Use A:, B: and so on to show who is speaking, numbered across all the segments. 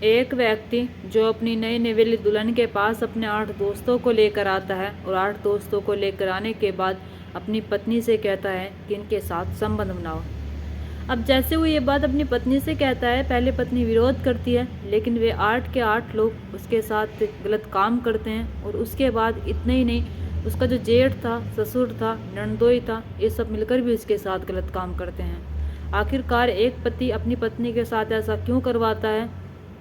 A: एक व्यक्ति जो अपनी नई नवेली दुल्हन के पास अपने 8 दोस्तों को लेकर आता है और 8 दोस्तों को लेकर आने के बाद अपनी पत्नी से कहता है कि इनके साथ संबंध बनाओ। अब जैसे वो ये बात अपनी पत्नी से कहता है, पहले पत्नी विरोध करती है, लेकिन वे 8 के 8 लोग उसके साथ गलत काम करते हैं। और उसके बाद इतने ही नहीं, उसका जो जेठ था, ससुर था, नंदोई था, ये सब मिलकर भी उसके साथ गलत काम करते हैं। आखिरकार एक पति अपनी पत्नी के साथ ऐसा क्यों करवाता है,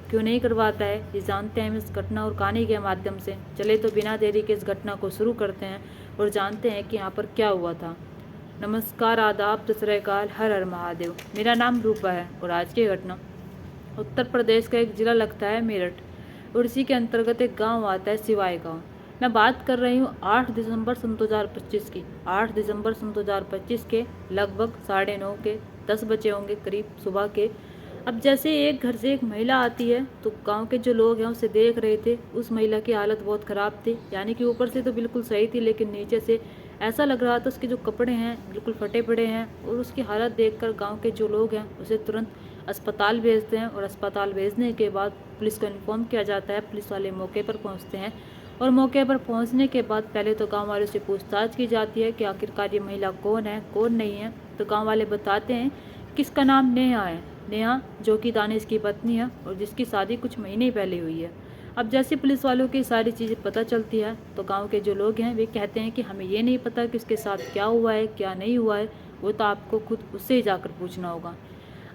A: क्यों नहीं करवाता है, ये जानते हैं हम इस घटना और कहानी के माध्यम से। चले तो बिना देरी के इस घटना को शुरू करते हैं और जानते हैं कि यहाँ पर क्या हुआ था। नमस्कार, आदाब, सत श्री अकाल, हर हर महादेव। मेरा नाम रूपा है और आज की घटना उत्तर प्रदेश का एक ज़िला लगता है मेरठ और इसी के अंतर्गत एक गांव आता है सिवाय गांव। मैं बात कर रही हूँ 8 दिसंबर सन 2025 की। 8 दिसंबर सन 2025 के लगभग 9:30 के 10 बजे होंगे करीब सुबह के। अब जैसे एक घर से एक महिला आती है तो गांव के जो लोग हैं उसे देख रहे थे। उस महिला की हालत बहुत ख़राब थी, यानी कि ऊपर से तो बिल्कुल सही थी, लेकिन नीचे से ऐसा लग रहा था उसके जो कपड़े हैं बिल्कुल फटे पड़े हैं। और उसकी हालत देखकर गांव के जो लोग हैं उसे तुरंत अस्पताल भेजते हैं और अस्पताल भेजने के बाद पुलिस को इन्फॉर्म किया जाता है। पुलिस वाले मौके पर पहुंचते हैं और मौके पर पहुंचने के बाद पहले तो गांव वालों से पूछताछ की जाती है कि आखिरकार ये महिला कौन है, कौन नहीं है। तो गाँव वाले बताते हैं कि इसका नाम नेहा है, नेहा जो कि दानिश की पत्नी है और जिसकी शादी कुछ महीने पहले हुई है। अब जैसे पुलिस वालों की सारी चीज़ें पता चलती है तो गांव के जो लोग हैं वे कहते हैं कि हमें ये नहीं पता कि उसके साथ क्या हुआ है, क्या नहीं हुआ है, वो तो आपको खुद उससे ही जाकर पूछना होगा।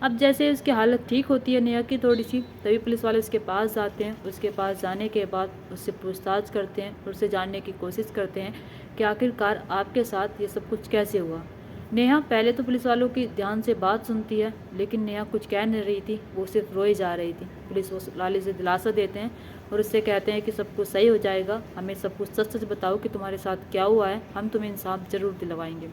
A: अब जैसे उसकी हालत ठीक होती है नेहा की थोड़ी सी, तभी पुलिस वाले उसके पास जाते हैं। उसके पास जाने के बाद उससे पूछताछ करते हैं और उससे जानने की कोशिश करते हैं कि आखिरकार आपके साथ ये सब कुछ कैसे हुआ। नेहा पहले तो पुलिस वालों की ध्यान से बात सुनती है, लेकिन नेहा कुछ कह नहीं रही थी, वो सिर्फ रोई जा रही थी। पुलिस वाले से दिलासा देते हैं और उससे कहते हैं कि सब कुछ सही हो जाएगा, हमें सब कुछ सच सच बताओ कि तुम्हारे साथ क्या हुआ है, हम तुम्हें इंसाफ जरूर दिलवाएंगे।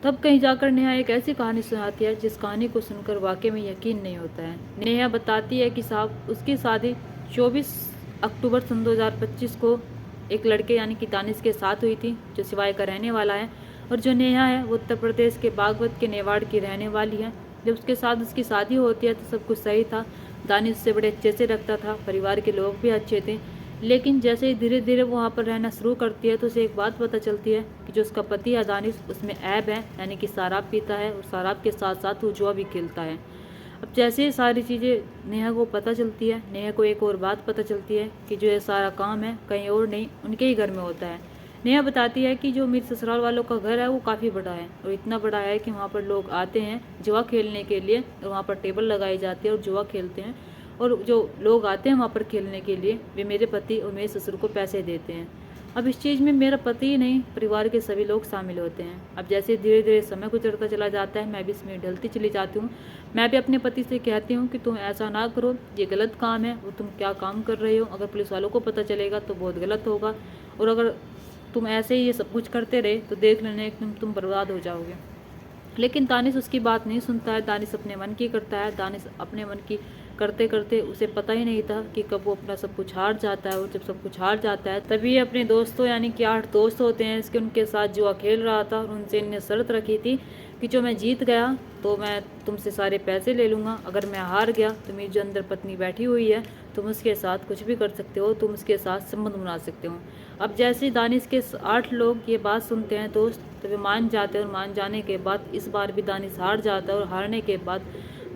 A: तब कहीं जाकर नेहा एक ऐसी कहानी सुनाती है जिस कहानी को सुनकर वाकई में यकीन नहीं होता है। नेहा बताती है कि साहब उसकी शादी 24 अक्टूबर सन 2025 को एक लड़के यानी कि दानिश के साथ हुई थी, जो सिवाय का रहने वाला है। और जो नेहा है वो उत्तर प्रदेश के बागवत के नेवाड़ की रहने वाली है। जब उसके साथ उसकी शादी होती है तो सब कुछ सही था, दानिश उससे बड़े अच्छे से रखता था, परिवार के लोग भी अच्छे थे। लेकिन जैसे ही धीरे धीरे वो वहाँ पर रहना शुरू करती है तो उसे एक बात पता चलती है कि जो उसका पति है दानिश, उसमें ऐब है, यानी कि शराब पीता है और शराब के साथ साथ वो जुआ भी खेलता है। अब जैसे ये सारी चीज़ें नेहा को पता चलती है, नेहा को एक और बात पता चलती है कि जो ये सारा काम है कहीं और नहीं उनके ही घर में होता है। नेहा बताती है कि जो मेरे ससुराल वालों का घर है वो काफ़ी बड़ा है और इतना बड़ा है कि वहाँ पर लोग आते हैं जुआ खेलने के लिए और वहाँ पर टेबल लगाई जाती है और जुआ खेलते हैं। और जो लोग आते हैं वहाँ पर खेलने के लिए वे मेरे पति और मेरे ससुर को पैसे देते हैं। अब इस चीज़ में मेरा पति ही नहीं, परिवार के सभी लोग शामिल होते हैं। अब जैसे धीरे धीरे समय गुजरता चला जाता है, मैं भी इसमें ढलती चली जाती हूँ। मैं भी अपने पति से कहती हूँ कि तुम ऐसा ना करो, ये गलत काम है, वो तुम क्या काम कर रहे हो, अगर पुलिस वालों को पता चलेगा तो बहुत गलत होगा, और अगर तुम ऐसे ही ये सब कुछ करते रहे तो देख लेना एकदम तुम बर्बाद हो जाओगे। लेकिन दानिश उसकी बात नहीं सुनता है, दानिश अपने मन की करता है। दानिश अपने मन की करते करते उसे पता ही नहीं था कि कब वो अपना सब कुछ हार जाता है। और जब सब कुछ हार जाता है तभी अपने दोस्तों यानी कि 8 दोस्त होते हैं इसके, उनके साथ जुआ खेल रहा था और उनसे इनने शर्त रखी थी कि जो मैं जीत गया तो मैं तुमसे सारे पैसे ले लूँगा, अगर मैं हार गया तो मेरी जो अंदर पत्नी बैठी हुई है तुम उसके साथ कुछ भी कर सकते हो, तुम उसके साथ संबंध बना सकते हो। अब जैसे दानिश के 8 लोग ये बात सुनते हैं दोस्त, तो वे मान जाते हैं और मान जाने के बाद इस बार भी दानिश हार जाता है। और हारने के बाद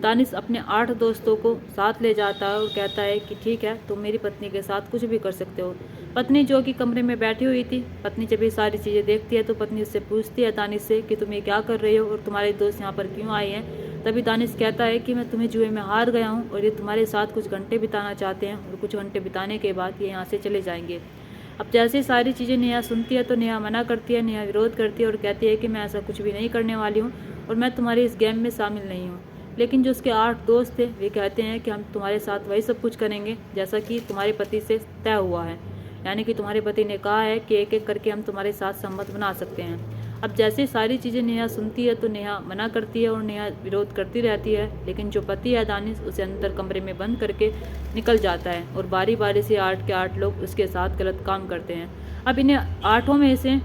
A: दानिश अपने 8 दोस्तों को साथ ले जाता है और कहता है कि ठीक है, तुम मेरी पत्नी के साथ कुछ भी कर सकते हो। पत्नी जो कि कमरे में बैठी हुई थी, पत्नी जब ये सारी चीज़ें देखती है तो पत्नी उससे पूछती है दानिश से कि तुम ये क्या कर रहे हो और तुम्हारे दोस्त यहाँ पर क्यों आए हैं। तभी दानिश कहता है कि मैं तुम्हें जुए में हार गया हूँ और ये तुम्हारे साथ कुछ घंटे बिताना चाहते हैं और कुछ घंटे बिताने के बाद ये यहाँ से चले जाएंगे। अब जैसे सारी चीज़ें नेहा सुनती है तो नेहा मना करती है, नेहा विरोध करती है और कहती है कि मैं ऐसा कुछ भी नहीं करने वाली हूँ और मैं तुम्हारे इस गेम में शामिल नहीं हूँ। लेकिन जो उसके 8 दोस्त थे वे कहते हैं कि हम तुम्हारे साथ वही सब कुछ करेंगे जैसा कि तुम्हारे पति से तय हुआ है, यानी कि तुम्हारे पति ने कहा है कि एक एक करके हम तुम्हारे साथ संबंध बना सकते हैं। अब जैसे सारी चीज़ें नेहा सुनती है तो नेहा मना करती है और नेहा विरोध करती रहती है, लेकिन जो पति है दानिश उसे अंदर कमरे में बंद करके निकल जाता है और बारी बारी से 8 के 8 लोग उसके साथ गलत काम करते हैं। अब इन्हें 8 में से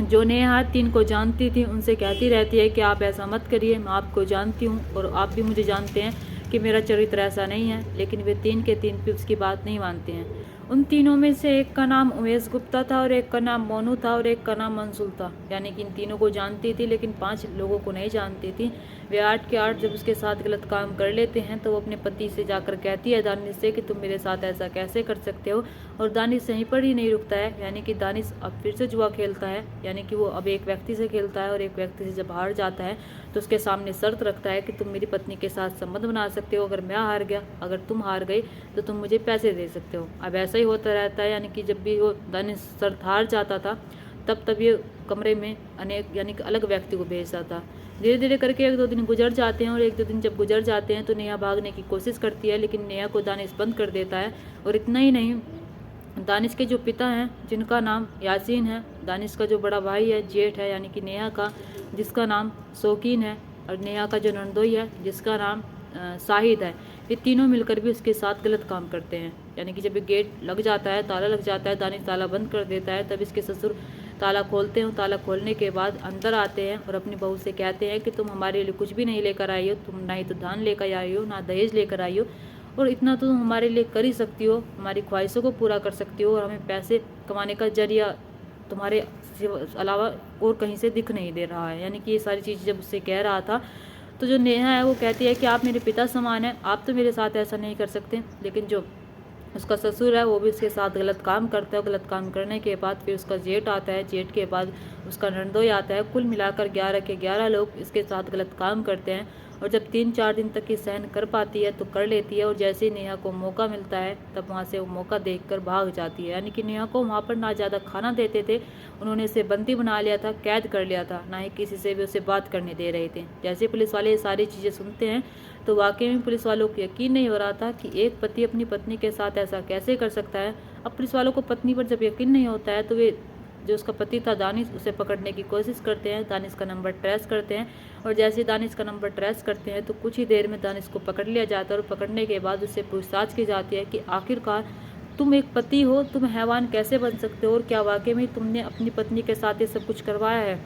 A: जो नेहा 3 को जानती थी उनसे कहती रहती है कि आप ऐसा मत करिए, मैं आपको जानती हूँ और आप भी मुझे जानते हैं कि मेरा चरित्र ऐसा नहीं है, लेकिन वे 3 के 3 भी उसकी बात नहीं मानते हैं। उन तीनों में से एक का नाम उमेश गुप्ता था और एक का नाम मोनू था और एक का नाम मंसूल था। यानी कि इन तीनों को जानती थी, लेकिन 5 लोगों को नहीं जानती थी। वे 8 के 8 जब उसके साथ गलत काम कर लेते हैं तो वो अपने पति से जाकर कहती है दानिश से कि तुम मेरे साथ ऐसा कैसे कर सकते हो। और दानिश यहीं पर ही नहीं रुकता है, यानी कि दानिश अब फिर से जुआ खेलता है। यानी कि वो अब एक व्यक्ति से खेलता है और एक व्यक्ति से जब हार जाता है तो उसके सामने शर्त रखता है कि तुम मेरी पत्नी के साथ संबंध बना सकते हो, अगर मैं हार गया, अगर तुम हार गई तो तुम मुझे पैसे दे सकते हो। अब ऐसा ही होता रहता है, यानी कि जब भी वो दानिश शर्त हार जाता था तब ये कमरे में अनेक यानी कि अलग व्यक्ति को भेजता था। धीरे धीरे करके 1-2 दिन गुजर जाते हैं और 1-2 दिन जब गुजर जाते हैं तो नेहा भागने की कोशिश करती है, लेकिन नेहा को दानिश बंद कर देता है। और इतना ही नहीं, दानिश के जो पिता हैं जिनका नाम यासीन है, दानिश का जो बड़ा भाई है जेठ है यानी कि नेहा का, जिसका नाम शौकीन है, और नेहा का जो नंदोई है जिसका नाम शाहिद है, ये तीनों मिलकर भी उसके साथ गलत काम करते हैं। यानी कि जब गेट लग जाता है, ताला लग जाता है, दानिश ताला बंद कर देता है, तब इसके ससुर ताला खोलते हैं। ताला खोलने के बाद अंदर आते हैं और अपनी बहू से कहते हैं कि तुम हमारे लिए कुछ भी नहीं लेकर आई हो, तुम ना ही तो धान लेकर आई हो, ना दहेज लेकर आई हो, और इतना तो तुम हमारे लिए कर ही सकती हो, हमारी ख्वाहिशों को पूरा कर सकती हो, और हमें पैसे कमाने का जरिया तुम्हारे अलावा और कहीं से दिख नहीं दे रहा है। यानी कि ये सारी चीज़ जब उससे कह रहा था तो जो नेहा है वो कहती है कि आप मेरे पिता समान हैं, आप तो मेरे साथ ऐसा नहीं कर सकते। लेकिन जो उसका ससुर है वो भी उसके साथ गलत काम करता है। गलत काम करने के बाद फिर उसका जेठ आता है, जेठ के बाद उसका नंदोई आता है। कुल मिलाकर 11 के 11 लोग इसके साथ गलत काम करते हैं। और जब 3-4 दिन तक ये सहन कर पाती है तो कर लेती है, और जैसे ही नेहा को मौका मिलता है तब वहाँ से वो मौका देखकर भाग जाती है। यानी कि नेहा को वहाँ पर ना ज़्यादा खाना देते थे, उन्होंने इसे बंदी बना लिया था, कैद कर लिया था, ना ही किसी से भी उसे बात करने दे रहे थे। जैसे पुलिस वाले ये सारी चीज़ें सुनते हैं तो वाकई में पुलिस वालों को यकीन नहीं हो रहा था कि एक पति अपनी पत्नी के साथ ऐसा कैसे कर सकता है। अब पुलिस वालों को पत्नी पर जब यकीन नहीं होता है तो वे जो उसका पति था दानिश, उसे पकड़ने की कोशिश करते हैं, दानिश का नंबर ट्रेस करते हैं। और जैसे ही दानिश का नंबर ट्रेस करते हैं तो कुछ ही देर में दानिश को पकड़ लिया जाता है, और पकड़ने के बाद उससे पूछताछ की जाती है कि आखिरकार तुम एक पति हो, तुम हैवान कैसे बन सकते हो, और क्या वाकई में तुमने अपनी पत्नी के साथ ये सब कुछ करवाया है।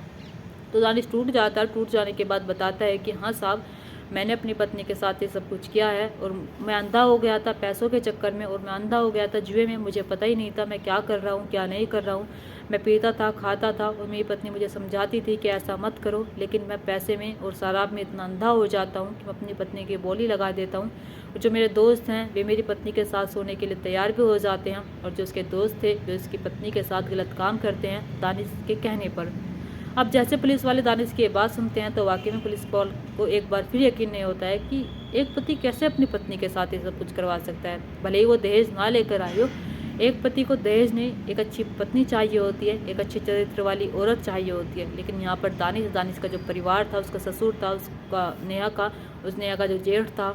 A: तो दानिश टूट जाता है। टूट जाने के बाद बताता है कि हाँ साहब, मैंने अपनी पत्नी के साथ ये सब कुछ किया है, और मैं अंधा हो गया था पैसों के चक्कर में, और मैं अंधा हो गया था जुए में, मुझे पता ही नहीं था मैं क्या कर रहा हूँ क्या नहीं कर रहा हूँ। मैं पीता था, खाता था, और मेरी पत्नी मुझे समझाती थी कि ऐसा मत करो, लेकिन मैं पैसे में और शराब में इतना अंधा हो जाता हूँ कि मैं अपनी पत्नी की बोली लगा देता हूँ। और जो मेरे दोस्त हैं वे मेरी पत्नी के साथ सोने के लिए तैयार भी हो जाते हैं, और जो उसके दोस्त थे जो इसकी पत्नी के साथ गलत काम करते हैं दानिश के कहने पर। अब जैसे पुलिस वाले दानिश की ये बात सुनते हैं तो वाकई में पुलिस को एक बार फिर यकीन नहीं होता है कि एक पति कैसे अपनी पत्नी के साथ ये सब कुछ करवा सकता है। भले ही वो दहेज ना लेकर आई हो, एक पति को दहेज नहीं, एक अच्छी पत्नी चाहिए होती है, एक अच्छी चरित्र वाली औरत चाहिए होती है। लेकिन यहाँ पर दानिश का जो परिवार था, उसका ससुर था, उसका नेहा का जो जेठ था,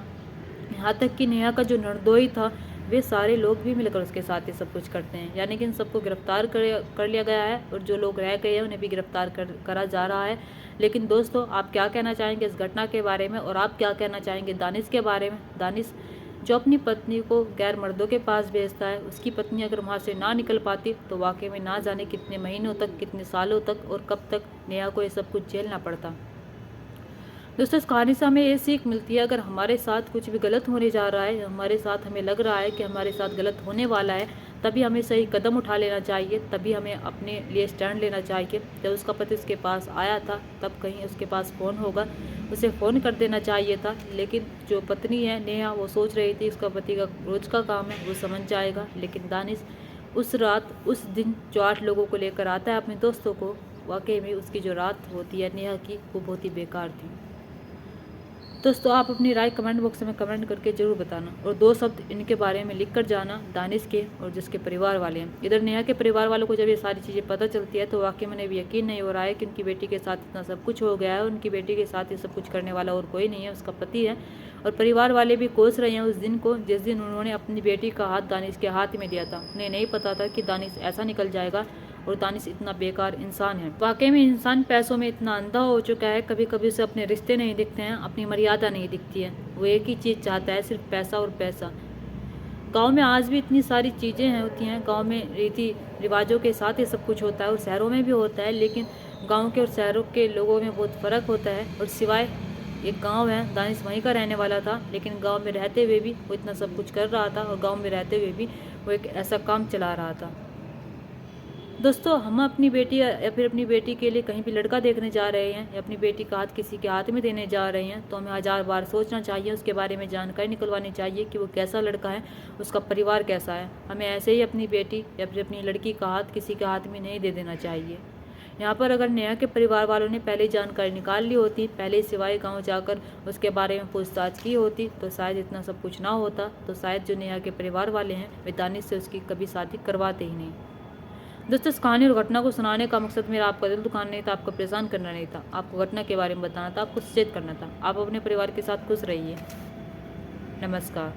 A: यहाँ तक कि नेहा का जो नरदोई था, वे सारे लोग भी मिलकर उसके साथ ये सब कुछ करते हैं। यानी कि इन सबको गिरफ्तार कर लिया गया है, और जो लोग रह गए हैं उन्हें भी गिरफ्तार करा जा रहा है। लेकिन दोस्तों, आप क्या कहना चाहेंगे इस घटना के बारे में, और आप क्या कहना चाहेंगे दानिश के बारे में। दानिश जो अपनी पत्नी को गैर मर्दों के पास भेजता है, उसकी पत्नी अगर वहाँ से ना निकल पाती तो वाकई में ना जाने कितने महीनों तक, कितने सालों तक और कब तक नेहा को ये सब कुछ झेलना पड़ता। दोस्तों, इस कहानी से हमें ये सीख मिलती है, अगर हमारे साथ कुछ भी गलत होने जा रहा है, हमारे साथ हमें लग रहा है कि हमारे साथ गलत होने वाला है, तभी हमें सही कदम उठा लेना चाहिए, तभी हमें अपने लिए स्टैंड लेना चाहिए। जब उसका पति उसके पास आया था तब कहीं उसके पास फ़ोन होगा, उसे फ़ोन कर देना चाहिए था। लेकिन जो पत्नी है नेहा, वो सोच रही थी उसका पति का रोज़ का काम है, वो समझ जाएगा। लेकिन दानिश उस रात, उस दिन जो 8 लोगों को लेकर आता है अपने दोस्तों को, वाकई में उसकी जो रात होती है नेहा की, वो बहुत ही बेकार थी। दोस्तों, आप अपनी राय कमेंट बॉक्स में कमेंट करके ज़रूर बताना, और 2 शब्द इनके बारे में लिख कर जाना, दानिश के और जिसके परिवार वाले हैं। इधर नेहा के परिवार वालों को जब ये सारी चीज़ें पता चलती है तो वाकई में भी यकीन नहीं हो रहा है कि उनकी बेटी के साथ इतना सब कुछ हो गया है। उनकी बेटी के साथ ये सब कुछ करने वाला और कोई नहीं है, उसका पति है। और परिवार वाले भी कोस रहे हैं उस दिन को जिस दिन उन्होंने अपनी बेटी का हाथ दानिश के हाथ में दिया था। उन्हें नहीं पता था कि दानिश ऐसा निकल जाएगा, और दानिश इतना बेकार इंसान है। वाकई में इंसान पैसों में इतना अंधा हो चुका है, कभी कभी उसे अपने रिश्ते नहीं दिखते हैं, अपनी मर्यादा नहीं दिखती है। वो एक ही चीज़ चाहता है, सिर्फ पैसा और पैसा। गांव में आज भी इतनी सारी चीज़ें होती हैं, गांव में रीति रिवाजों के साथ ये सब कुछ होता है, और शहरों में भी होता है। लेकिन गांव के और शहरों के लोगों में बहुत फ़र्क होता है। और सिवाय एक गांव है, दानिश वहीं का रहने वाला था, लेकिन गांव में रहते हुए भी वो इतना सब कुछ कर रहा था और गांव में रहते हुए भी वो एक ऐसा काम चला रहा था। दोस्तों, हम अपनी बेटी या फिर अपनी बेटी के लिए कहीं भी लड़का देखने जा रहे हैं या अपनी बेटी का हाथ किसी के हाथ में देने जा रहे हैं तो हमें 1000 बार सोचना चाहिए, उसके बारे में जानकारी निकलवानी चाहिए कि वो कैसा लड़का है, उसका परिवार कैसा है। हमें ऐसे ही अपनी बेटी या फिर अपनी लड़की का हाथ किसी के हाथ में नहीं दे देना चाहिए। यहाँ पर अगर नेहा के परिवार वालों ने पहले जानकारी निकाल ली होती, पहले सिवाय गांव जाकर उसके बारे में पूछताछ की होती तो शायद इतना सब कुछ ना होता। तो शायद जो नेहा के परिवार वाले हैं वे दानिश से उसकी कभी शादी करवाते ही नहीं। दोस्तों, इस कहानी और घटना को सुनाने का मकसद मेरा आपका दिल दुखाना नहीं था, आपको परेशान करना नहीं था, आपको घटना के बारे में बताना था, आपको सचेत करना था। आप अपने परिवार के साथ खुश रहिए। नमस्कार।